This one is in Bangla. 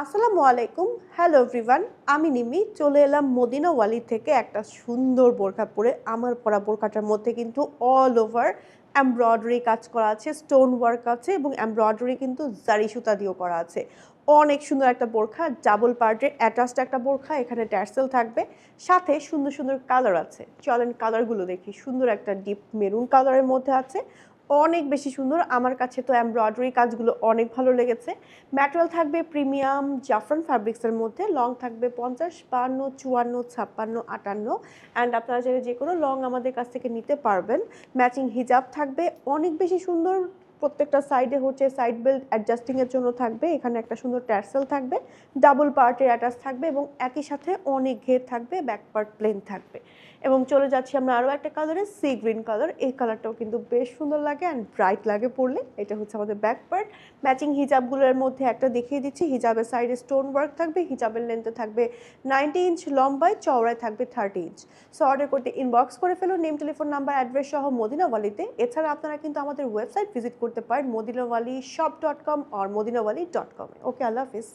আসসালামু আলাইকুম। Hello everyone. আমি নিমি চলে এলাম মদিনা ওয়ালি থেকে একটা সুন্দর বোরখা পরে। আমার পরা বোরখাটার মধ্যে কিন্তু অল ওভার এমব্রয়ডারি কাজ করা আছে, স্টোন ওয়ার্ক আছে এবং এমব্রয়ডারি কিন্তু জারি সুতা দিয়েও করা আছে। অনেক সুন্দর একটা বোরখা, ডাবল পার্টের অ্যাটাচড একটা বোরখা। এখানে ট্যাসেল থাকবে, সাথে সুন্দর সুন্দর কালার আছে। চলেন কালারগুলো দেখি। সুন্দর একটা ডিপ মেরুন কালারের মধ্যে আছে, অনেক বেশি সুন্দর। আমার কাছে তো এমব্রয়ডারি কাজগুলো অনেক ভালো লেগেছে। ম্যাটেরিয়াল থাকবে প্রিমিয়াম জাফরান ফ্যাব্রিক্সের মধ্যে, লং থাকবে 50, 52, 54, 56, 58 অ্যান্ড আপনারা চাইলে যে কোনো লং আমাদের কাছ থেকে নিতে পারবেন। ম্যাচিং হিজাব থাকবে, অনেক বেশি সুন্দর। প্রত্যেকটা সাইডে হচ্ছে সাইড বেল্ট অ্যাডজাস্টিংয়ের জন্য থাকবে। এখানে একটা সুন্দর ট্যাসেল থাকবে, ডাবল পার্টের অ্যাটাচ থাকবে এবং একই সাথে অনেক ঘের থাকবে, ব্যাক পার্ট প্লেন থাকবে। এবং চলে যাচ্ছি আমরা আরও একটা কালারে, সি গ্রিন কালার। এই কালারটাও কিন্তু বেশ সুন্দর লাগে অ্যান্ড ব্রাইট লাগে পরলে। এটা হচ্ছে আমাদের ব্যাক পার্ট। ম্যাচিং হিজাবগুলোর মধ্যে একটা দেখিয়ে দিচ্ছি। হিজাবের সাইডে স্টোন ওয়ার্ক থাকবে, হিজাবের লেন্থে থাকবে 90 ইঞ্চ, লম্বায় চওড়ায় থাকবে 30 ইঞ্চ। সো অর্ডার করতে ইনবক্স করে ফেলুন নেম, টেলিফোন নাম্বার, অ্যাড্রেস সহ মদিনাওয়ালিতে। এছাড়া আপনারা কিন্তু আমাদের ওয়েবসাইট ভিজিট করতে পারেন মদিনাওয়ালি shop.com or modinawali.com। Okay, Allah Hafiz.